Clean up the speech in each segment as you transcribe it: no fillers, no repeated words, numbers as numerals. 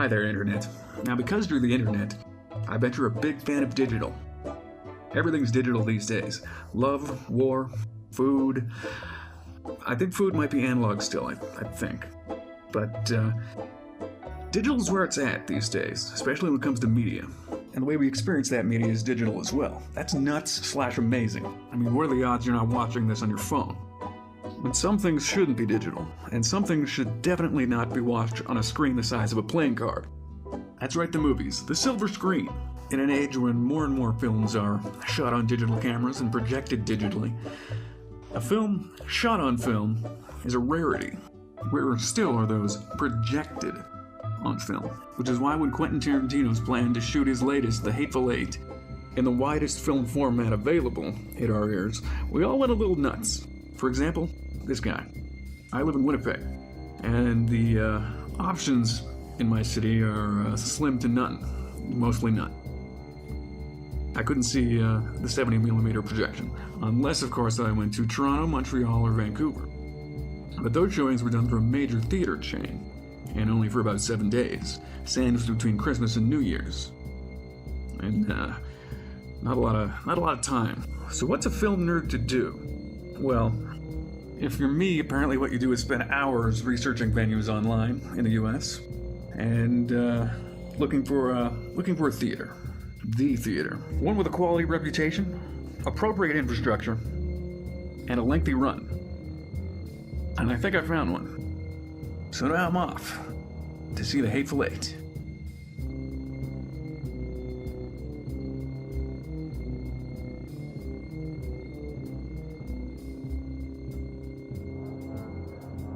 Hi there, Internet. Now, because you're the Internet, I bet you're a big fan of digital. Everything's digital these days. Love, war, food. I think food might be analog still, I think. But, digital's where it's at these days, especially when it comes to media. And the way we experience that media is digital as well. That's nuts/amazing. I mean, what are the odds you're not watching this on your phone? But some things shouldn't be digital, and some things should definitely not be watched on a screen the size of a playing card. That's right, the movies, the silver screen. In an age when more and more films are shot on digital cameras and projected digitally, a film shot on film is a rarity. Rarer still are those projected on film, which is why when Quentin Tarantino's plan to shoot his latest, The Hateful Eight, in the widest film format available, hit our ears, we all went a little nuts. For example, this guy. I live in Winnipeg, and the options in my city are slim to none, mostly none. I couldn't see the 70mm projection, unless of course I went to Toronto, Montreal, or Vancouver. But those showings were done for a major theater chain, and only for about 7 days, sandwiched between Christmas and New Year's. And not a lot of time. So what's a film nerd to do? Well, if you're me, apparently what you do is spend hours researching venues online in the US and looking for a theater. The theater. One with a quality reputation, appropriate infrastructure, and a lengthy run. And I think I found one. So now I'm off to see The Hateful Eight.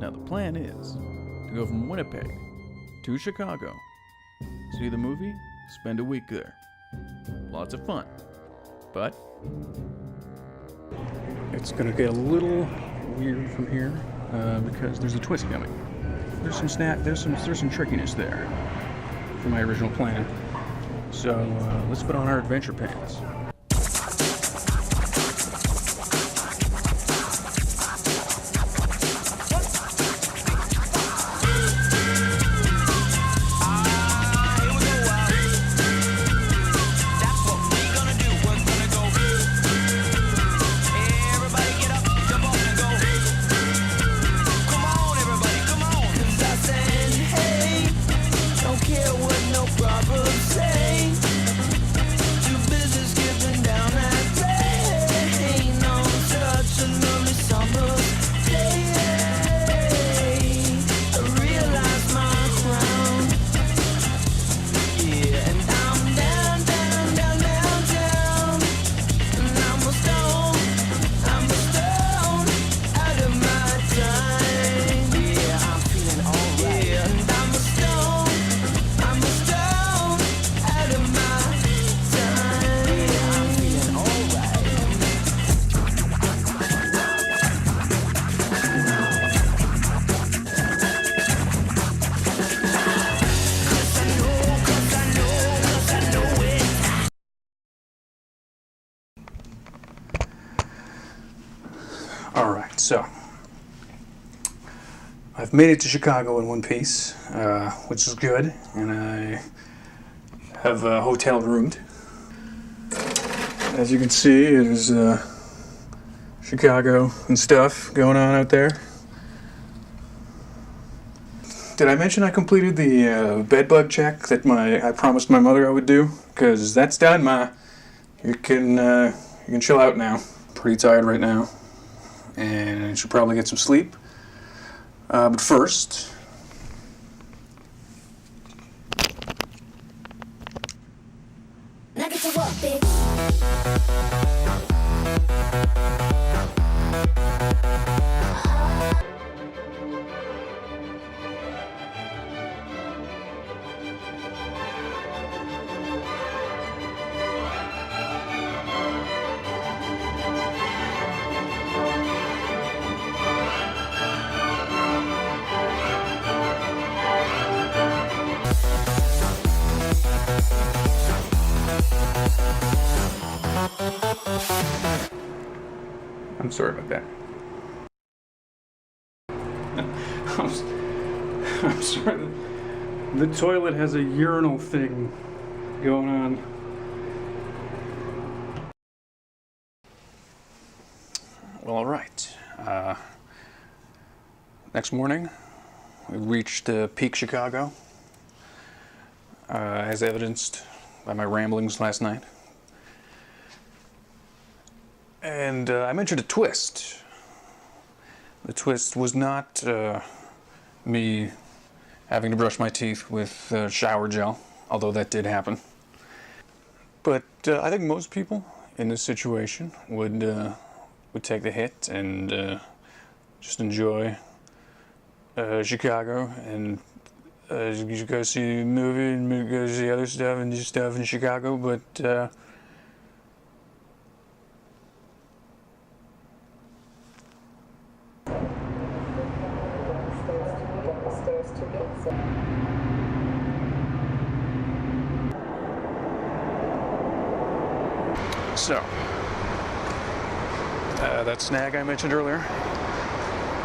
Now the plan is to go from Winnipeg to Chicago, see the movie, spend a week there. Lots of fun, but it's gonna get a little weird from here because there's a twist coming. There's some trickiness there from my original plan. So let's put on our adventure pants. Alright, so I've made it to Chicago in one piece, which is good, and I have hotel roomed. As you can see, there's Chicago and stuff going on out there. Did I mention I completed the bed bug check that I promised my mother I would do? Because that's done, Ma. You can chill out now. Pretty tired right now, and I should probably get some sleep. But first, now get to work, bitch. I'm sorry about that. I'm sorry. The toilet has a urinal thing going on. Well, all right. Next morning, we reached peak Chicago, as evidenced by my ramblings last night. And I mentioned a twist. The twist was not me having to brush my teeth with shower gel, although that did happen. But I think most people in this situation would take the hit and just enjoy Chicago and you go see a movie and go see other stuff and do stuff in Chicago, but so, that snag I mentioned earlier,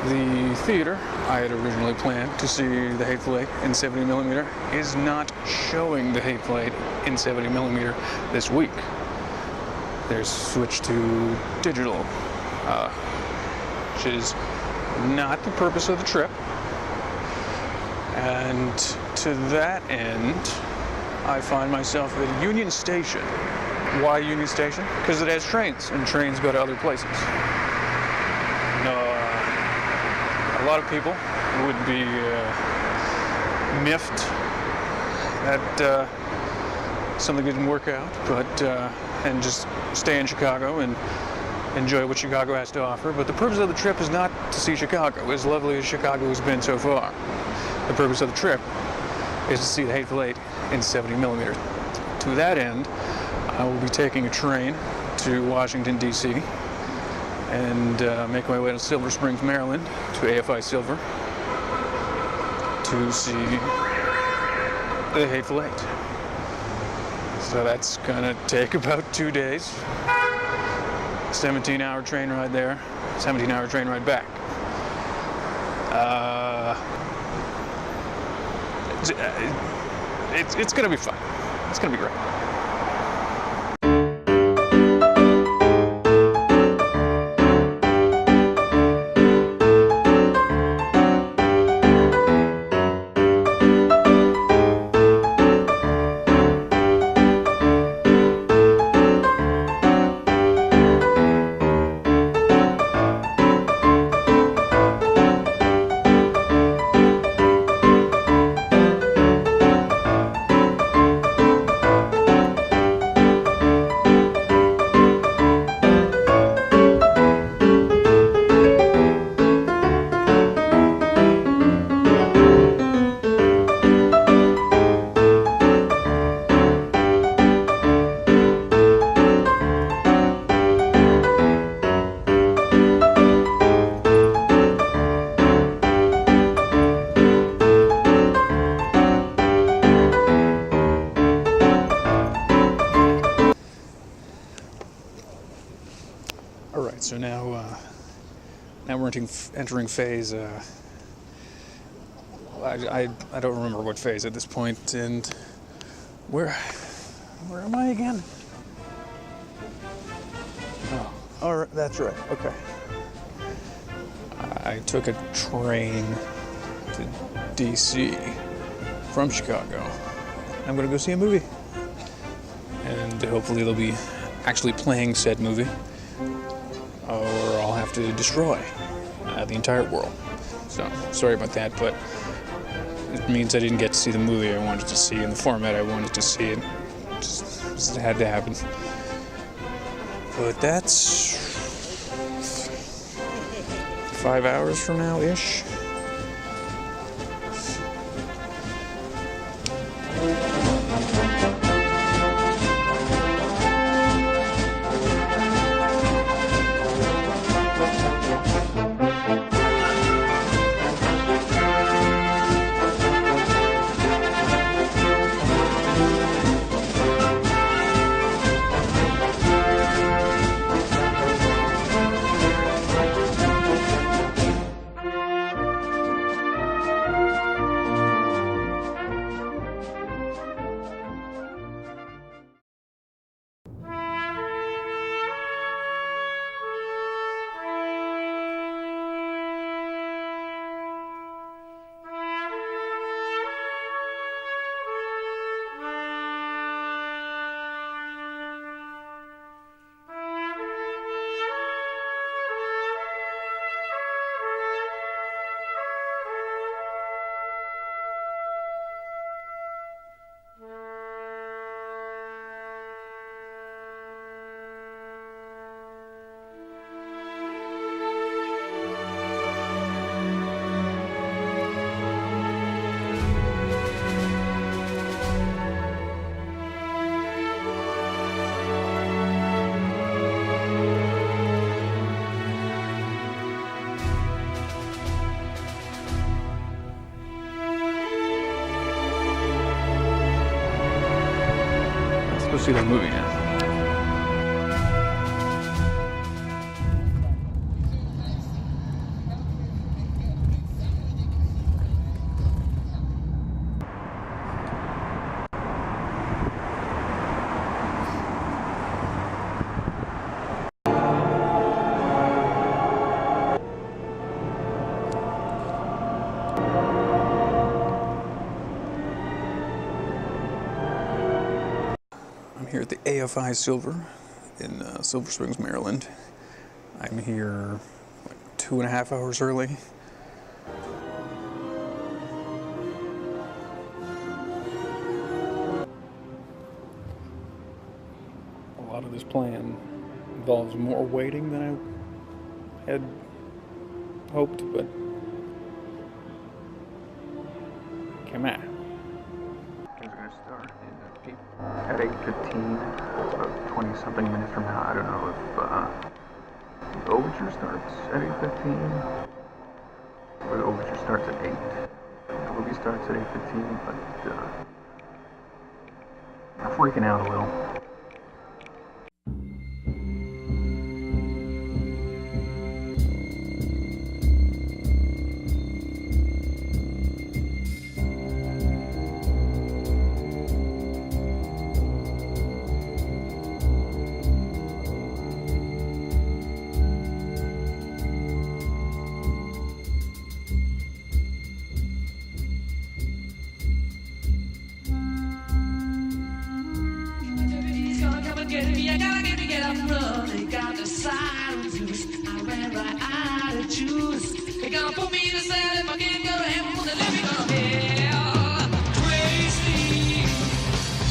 the theater I had originally planned to see the Hateful Eight in 70mm is not showing the Hateful Eight in 70mm this week. They're switched to digital, which is not the purpose of the trip. And to that end, I find myself at Union Station. Why Union Station? Because it has trains, and trains go to other places. A lot of people would be miffed that something didn't work out, but and just stay in Chicago and enjoy what Chicago has to offer. But the purpose of the trip is not to see Chicago, as lovely as Chicago has been so far. The purpose of the trip is to see the Hateful Eight in 70mm. To that end, I will be taking a train to Washington, D.C. and make my way to Silver Springs, Maryland, to AFI Silver to see the Hateful Eight. So that's gonna take about 2 days. 17-hour train ride there, 17-hour train ride back. It's gonna be fun. It's gonna be great. Alright, so now we're entering phase, I don't remember what phase at this point, and where am I again? Oh, alright, that's right, okay. I took a train to DC from Chicago. I'm gonna go see a movie. And hopefully they'll be actually playing said movie. Or I'll have to destroy the entire world. So, sorry about that, but it means I didn't get to see the movie I wanted to see in the format I wanted to see it. Just had to happen. But that's 5 hours from now-ish. see that movie now. I'm here at the AFI Silver in Silver Springs, Maryland. I'm here like 2.5 hours early. A lot of this plan involves more waiting than I had hoped, but come on. We're going to start at 8:15. That's about 20-something minutes from now. I don't know if the overture starts at 8:15 or the overture starts at 8. The movie starts at 8:15, but I'm freaking out a little. Get me, I gotta get up, run. They got the sirens loose. I ran right out of juice. They gonna put me in a cell if I can't go to heaven. Well, they let me go to hell. Crazy,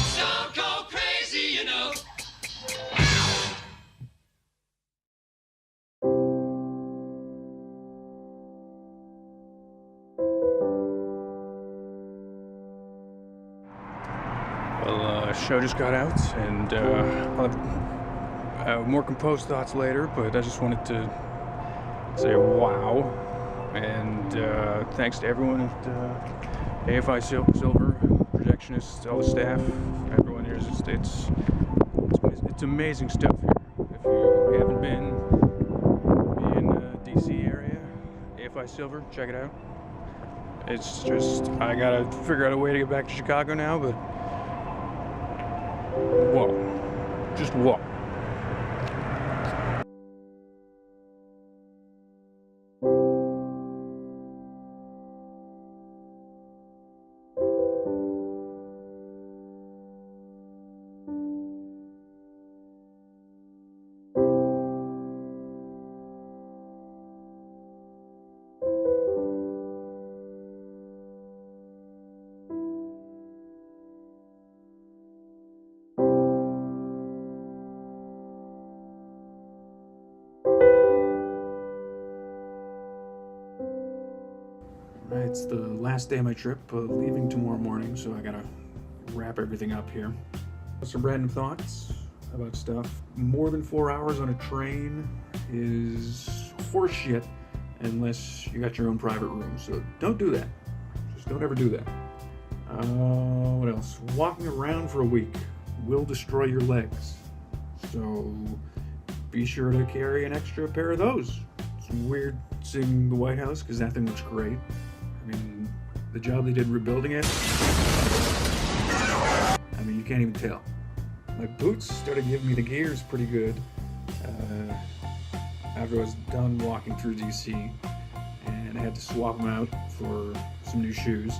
stone cold crazy, you know. Well, show just got out, and I'll have more composed thoughts later, but I just wanted to say wow, and thanks to everyone at AFI Silver, projectionists, all the staff, everyone here. It's amazing stuff here. If you haven't been in the DC area, AFI Silver, check it out. It's just, I gotta figure out a way to get back to Chicago now, but whoa, just whoa. It's the last day of my trip, leaving tomorrow morning, so I gotta wrap everything up here. Some random thoughts about stuff. More than 4 hours on a train is horseshit unless you got your own private room, so don't do that. Just don't ever do that. What else? Walking around for a week will destroy your legs, so be sure to carry an extra pair of those. It's weird seeing the White House because that thing looks great. I mean, the job they did rebuilding it, I mean, you can't even tell. My boots started giving me the gears pretty good after I was done walking through DC, and I had to swap them out for some new shoes.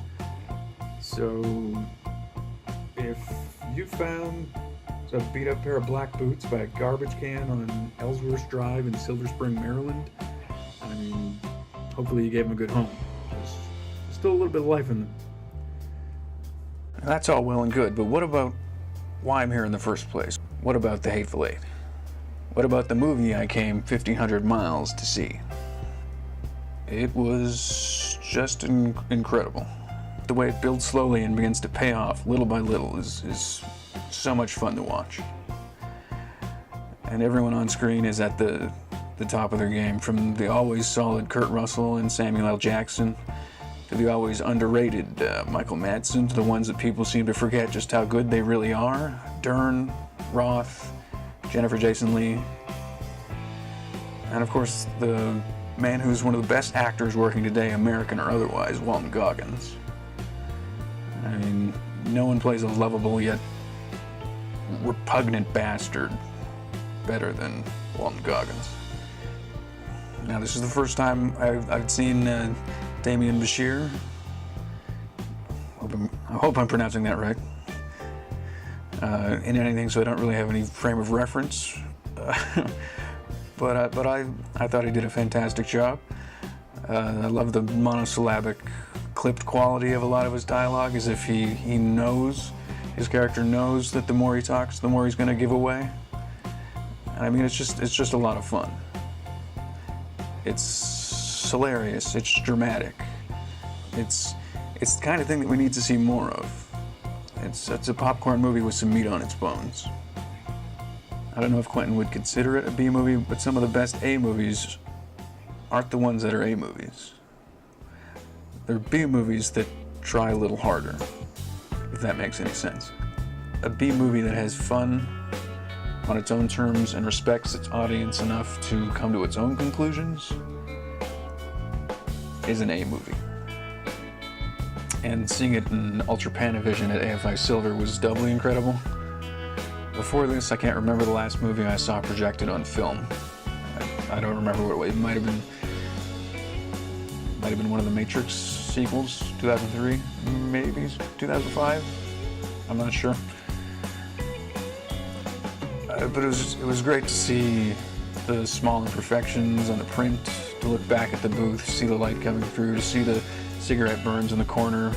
So if you found a beat up pair of black boots by a garbage can on Ellsworth Drive in Silver Spring, Maryland, I mean, hopefully you gave them a good home. There's still a little bit of life in them. That's all well and good, but what about why I'm here in the first place? What about the Hateful Eight? What about the movie I came 1,500 miles to see? It was just incredible. The way it builds slowly and begins to pay off little by little is so much fun to watch. And everyone on screen is at the top of their game, from the always solid Kurt Russell and Samuel L. Jackson to the always underrated Michael Madsen, to the ones that people seem to forget just how good they really are, Dern, Roth, Jennifer Jason Leigh, and of course the man who's one of the best actors working today, American or otherwise, Walton Goggins. I mean, no one plays a lovable yet repugnant bastard better than Walton Goggins. Now, this is the first time I've seen Damian Bashir. I hope I'm pronouncing that right. In anything, so I don't really have any frame of reference. But I thought he did a fantastic job. I love the monosyllabic, clipped quality of a lot of his dialogue, as if he knows, his character knows that the more he talks, the more he's going to give away. And I mean, it's just a lot of fun. It's hilarious. It's dramatic. It's the kind of thing that we need to see more of. It's a popcorn movie with some meat on its bones. I don't know if Quentin would consider it a B movie, but some of the best A movies aren't the ones that are A movies. They're B movies that try a little harder, if that makes any sense. A B movie that has fun on its own terms and respects its audience enough to come to its own conclusions is an A movie. And seeing it in Ultra Panavision at AFI Silver was doubly incredible. Before this, I can't remember the last movie I saw projected on film. I don't remember what it was. It might have been one of the Matrix sequels, 2003, maybe 2005. I'm not sure. But it was great to see the small imperfections on the print, to look back at the booth, see the light coming through, to see the cigarette burns in the corner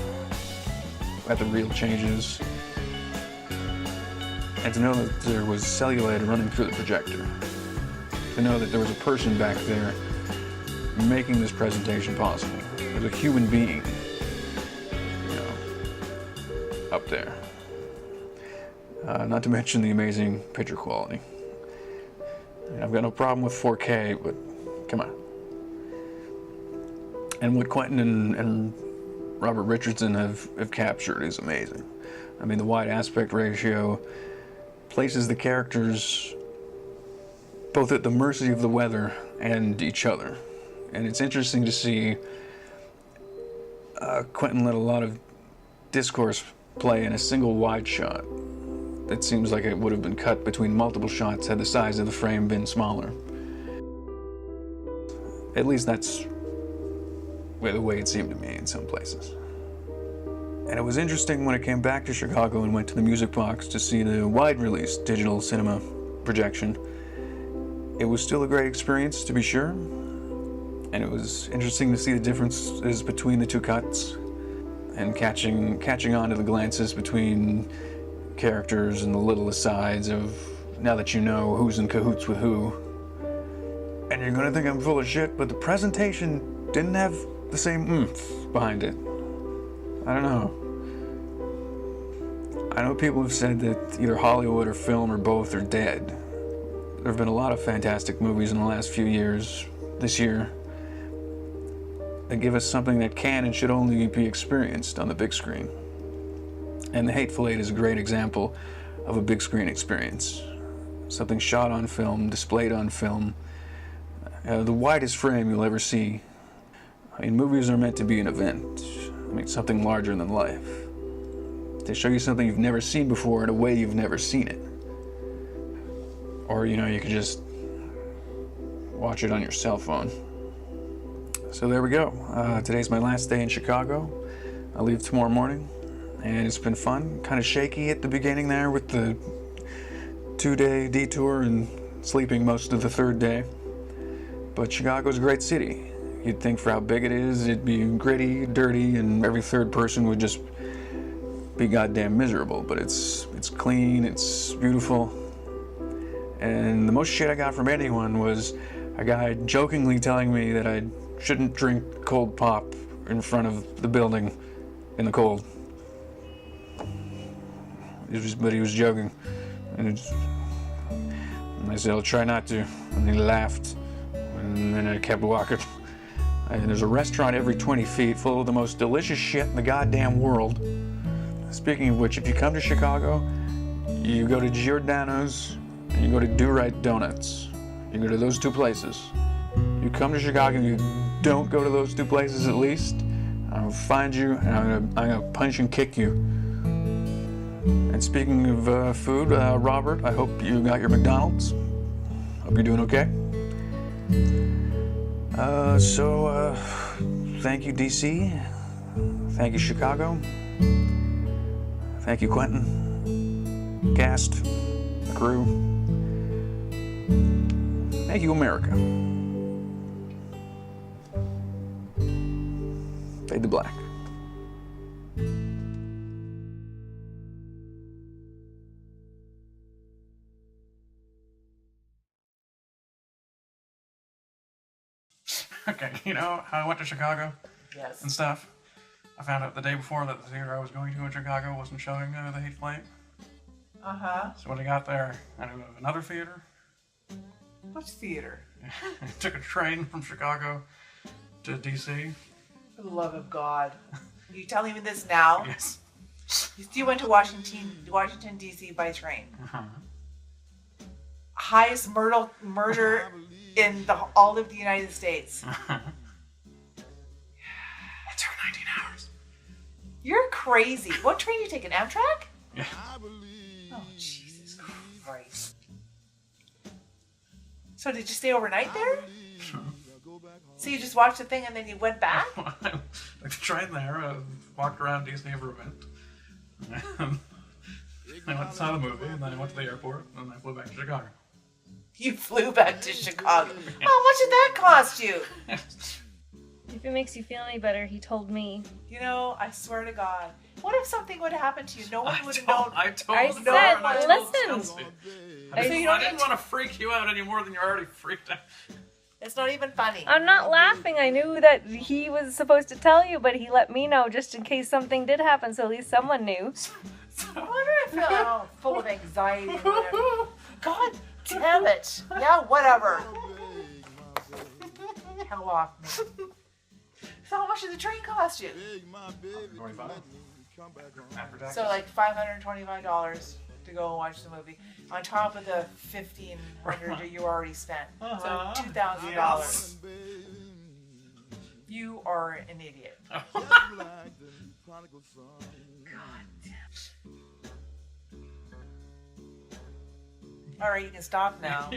at the real changes, and to know that there was celluloid running through the projector. To know that there was a person back there making this presentation possible. There's a human being, up there. Not to mention the amazing picture quality. I've got no problem with 4K, but come on. And what Quentin and Robert Richardson have captured is amazing. I mean, the wide aspect ratio places the characters both at the mercy of the weather and each other. And it's interesting to see Quentin let a lot of discourse play in a single wide shot. It seems like it would have been cut between multiple shots had the size of the frame been smaller. At least that's the way it seemed to me in some places. And it was interesting when I came back to Chicago and went to the Music Box to see the wide-release digital cinema projection. It was still a great experience, to be sure. And it was interesting to see the differences between the two cuts and catching on to the glances between characters and the little asides of now that you know who's in cahoots with who. And you're gonna think I'm full of shit, but the presentation didn't have the same oomph behind it. I don't know. I know people have said that either Hollywood or film or both are dead. There have been a lot of fantastic movies in the last few years, this year, that give us something that can and should only be experienced on the big screen. And The Hateful Eight is a great example of a big screen experience. Something shot on film, displayed on film, the widest frame you'll ever see. I mean, movies are meant to be an event. I mean, something larger than life. They show you something you've never seen before in a way you've never seen it. Or, you could just watch it on your cell phone. So there we go. Today's my last day in Chicago. I leave tomorrow morning, and it's been fun. Kind of shaky at the beginning there with the 2-day detour and sleeping most of the 3rd day. But Chicago's a great city. You'd think for how big it is, it'd be gritty, dirty, and every third person would just be goddamn miserable. But it's clean, it's beautiful. And the most shit I got from anyone was a guy jokingly telling me that I shouldn't drink cold pop in front of the building in the cold. But he was joking. And I said, I'll try not to. And he laughed. And then I kept walking. And there's a restaurant every 20 feet full of the most delicious shit in the goddamn world. Speaking of which, if you come to Chicago, you go to Giordano's and you go to Do Right Donuts. You go to those two places. You come to Chicago and you don't go to those two places at least, I'll find you and I'm gonna punch and kick you. And speaking of food, Robert, I hope you got your McDonald's. Hope you're doing okay. Thank you, DC. Thank you, Chicago. Thank you, Quentin. Cast. Crew. Thank you, America. Fade to black. Okay, you know how I went to Chicago Yes. and stuff? I found out the day before that the theater I was going to in Chicago wasn't showing the Hateful Eight. Uh-huh. So when I got there, I knew of another theater. Which theater? I took a train from Chicago to DC. For the love of God. You telling me this now? Yes. You went to Washington, D.C. by train. Uh-huh. Highest murder in all of the United States. Uh-huh. It took 19 hours. You're crazy. What train you take? An Amtrak? Yeah. Oh, Jesus Christ. So did you stay overnight there? So you just watched the thing and then you went back? I took the train there, walked around DC for a bit. I went to saw the movie, and then I went to the airport, and then I flew back to Chicago. You flew back to Chicago. How much did that cost you? If it makes you feel any better, he told me. You know, I swear to God. What if something would have happened to you? No one would have known. I told I the said, door, and I told listen. Chelsea. I I said- didn't want to freak you out any more than you're already freaked out. It's not even funny. I'm not laughing. I knew that he was supposed to tell you, but he let me know just in case something did happen, so at least someone knew. I wonder if I'm full of anxiety and whatever. God damn it. Yeah, whatever. Hell off me. So how much did the train cost you? 25. After taxes. So like $525 to go and watch the movie, on top of the $1,500 that you already spent. So $2,000. Yes. You are an idiot. All right, you can stop now.